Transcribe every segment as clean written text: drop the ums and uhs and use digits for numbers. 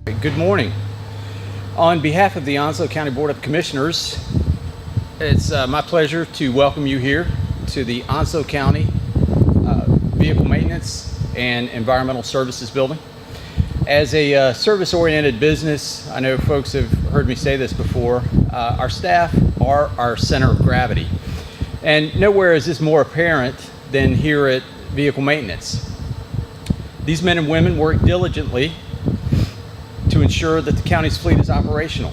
Good morning. On behalf of the Onslow County Board of Commissioners, it's my pleasure to welcome you here to the Onslow County Vehicle Maintenance and Environmental Services Building. As a service-oriented business, I know folks have heard me say this before, our staff are our center of gravity. And nowhere is this more apparent than here at Vehicle Maintenance. These men and women work diligently to ensure that the county's fleet is operational.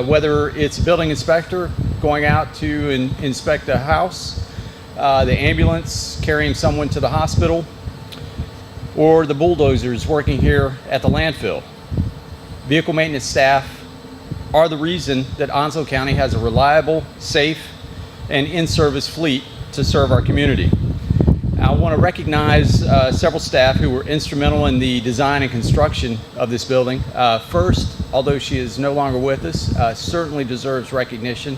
Whether it's a building inspector going out to inspect a house, the ambulance carrying someone to the hospital, or the bulldozers working here at the landfill. Vehicle maintenance staff are the reason that Onslow County has a reliable, safe, and in-service fleet to serve our community. I want to recognize several staff who were instrumental in the design and construction of this building. First, although she is no longer with us, certainly deserves recognition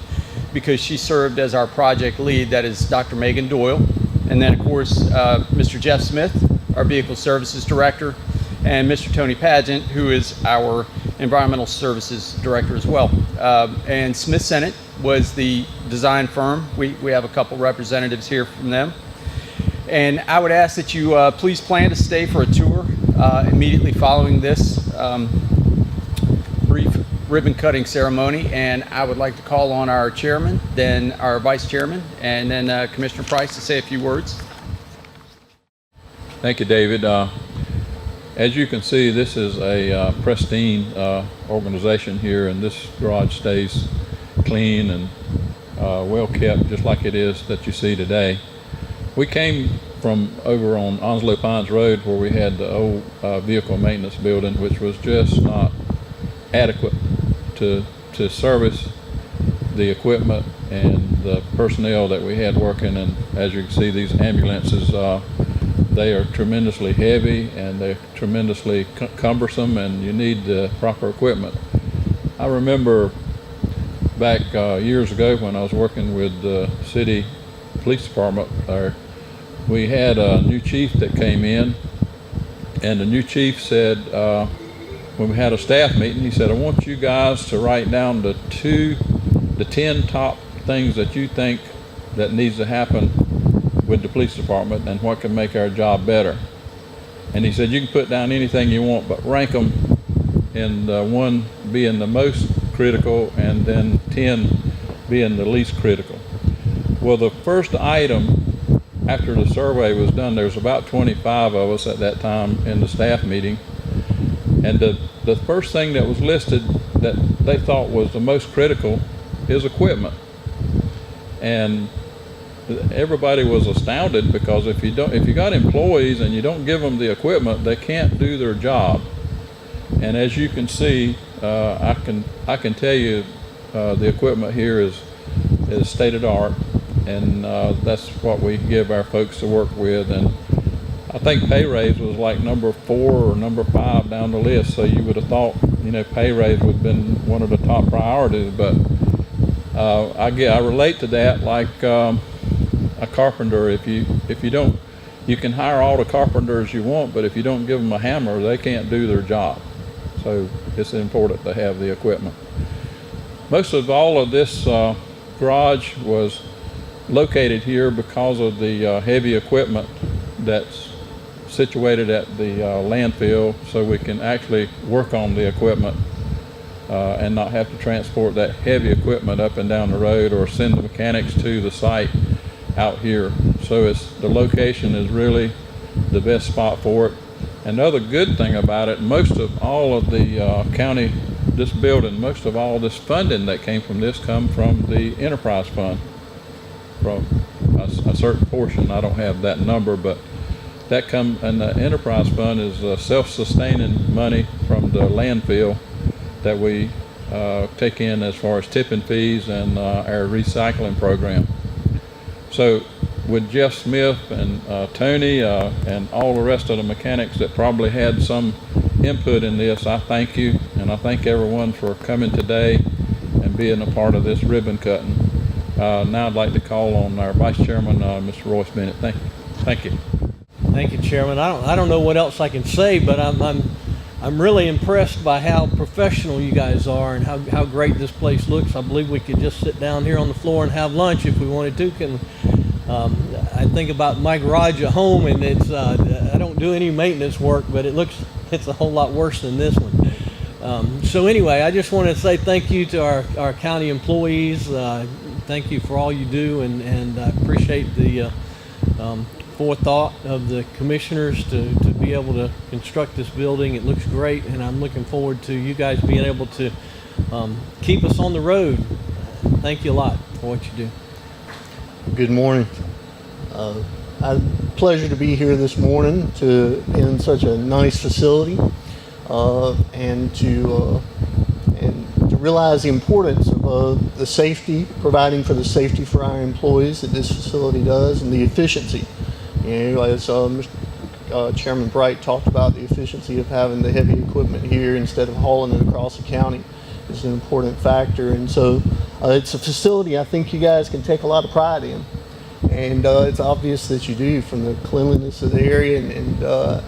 because she served as our project lead, that is Dr. Megan Doyle. And then, of course, Mr. Jeff Smith, our Vehicle Services Director, and Mr. Tony Pageant, who is our Environmental Services Director as well. And Smith Senate was the design firm. We have a couple representatives here from them. And I would ask that you please plan to stay for a tour immediately following this brief ribbon cutting ceremony. And I would like to call on our chairman, then our vice chairman, and then Commissioner Price to say a few words. Thank you, David. As you can see, this is a pristine organization here, and this garage stays clean and well kept, just like it is that you see today. We came from over on Onslow Pines Road, where we had the old vehicle maintenance building, which was just not adequate to service the equipment and the personnel that we had working. And as you can see, these ambulances, they are tremendously heavy and they're tremendously cumbersome, and you need the proper equipment. I remember back years ago when I was working with the city police department, we had a new chief that came in, and the new chief said, when we had a staff meeting, he said, I want you guys to write down the 10 top things that you think that needs to happen with the police department and what can make our job better. And he said, you can put down anything you want, but rank them in one being the most critical and then 10 being the least critical. Well, the first item after the survey was done, there was about 25 of us at that time in the staff meeting, and the first thing that was listed that they thought was the most critical is equipment. And everybody was astounded, because if you got employees and you don't give them the equipment, they can't do their job. And as you can see, I can tell you the equipment here is state of the art. And that's what we give our folks to work with. And I think pay raise was like number 4 or number 5 down the list. So you would have thought, pay raise would have been one of the top priorities. But I relate to that like a carpenter. If you don't, you can hire all the carpenters you want, but if you don't give them a hammer, they can't do their job. So it's important to have the equipment. Most of all of this garage was located here because of the heavy equipment that's situated at the landfill, so we can actually work on the equipment and not have to transport that heavy equipment up and down the road or send the mechanics to the site out here. So the location is really the best spot for it. Another good thing about it, most of all of the county, this building, most of all this funding that came from this come from the enterprise fund. From a certain portion, I don't have that number, but that and the enterprise fund is self-sustaining money from the landfill that we take in as far as tipping fees and our recycling program. So with Jeff Smith and Tony and all the rest of the mechanics that probably had some input in this, I thank you, and I thank everyone for coming today and being a part of this ribbon cutting. Now I'd like to call on our Vice Chairman, Mr. Royce Bennett. Thank you. Thank you, Chairman. I don't know what else I can say, but I'm I'm really impressed by how professional you guys are and how great this place looks. I believe we could just sit down here on the floor and have lunch if we wanted to. I think about my garage at home, and I don't do any maintenance work, but it's a whole lot worse than this one. So anyway, I just want to say thank you to our county employees. Thank you for all you do, and I appreciate the forethought of the commissioners to be able to construct this building. It looks great, and I'm looking forward to you guys being able to keep us on the road. Thank you a lot for what you do. Good morning. Pleasure to be here this morning in such a nice facility, and to realize the importance of the safety, providing for the safety for our employees that this facility does, and the efficiency. You know, as Chairman Bright talked about, the efficiency of having the heavy equipment here instead of hauling it across the county is an important factor. And so it's a facility I think you guys can take a lot of pride in. And it's obvious that you do, from the cleanliness of the area and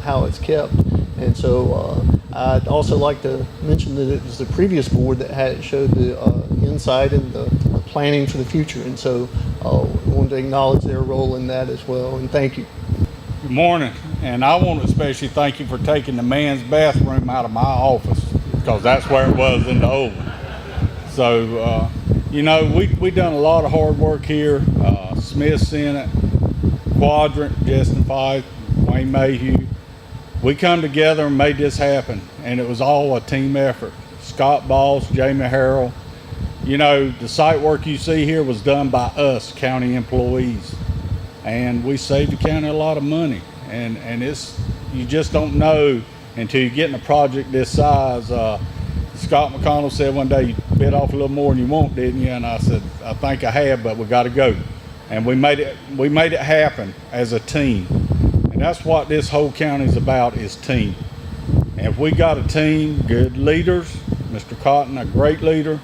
how it's kept. And so I'd also like to mention that it was the previous board that showed the insight and the planning for the future. And so I wanted to acknowledge their role in that as well. And thank you. Good morning, and I want to especially thank you for taking the man's bathroom out of my office, because that's where it was in the old one. So, you know, we done a lot of hard work here. Smith Senate, Quadrant, Justin Fife, Wayne Mayhew. We come together and made this happen, and it was all a team effort. Scott Boss, Jamie Harrell. You know, the site work you see here was done by us, county employees. And we saved the county a lot of money. And you just don't know until you get in a project this size. Scott McConnell said one day, "You bit off a little more than you want, didn't you?" And I said, "I think I have, but we got to go." And we made it happen as a team. And that's what this whole county is about, is team. And if we got a team, good leaders, Mr. Cotton, a great leader,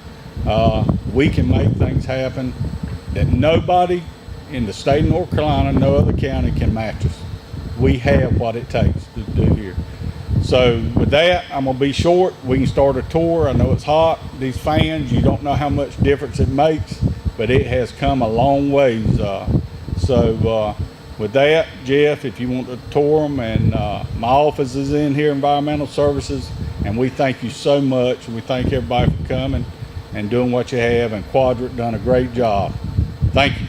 we can make things happen that nobody in the state of North Carolina, no other county can match us. We have what it takes to do here. So with that, I'm gonna be short. We can start a tour. I know it's hot. These fans, you don't know how much difference it makes, but it has come a long ways. With that, Jeff, if you want to tour them, and my office is in here, Environmental Services, and we thank you so much. We thank everybody for coming and doing what you have, and Quadrant done a great job. Thank you.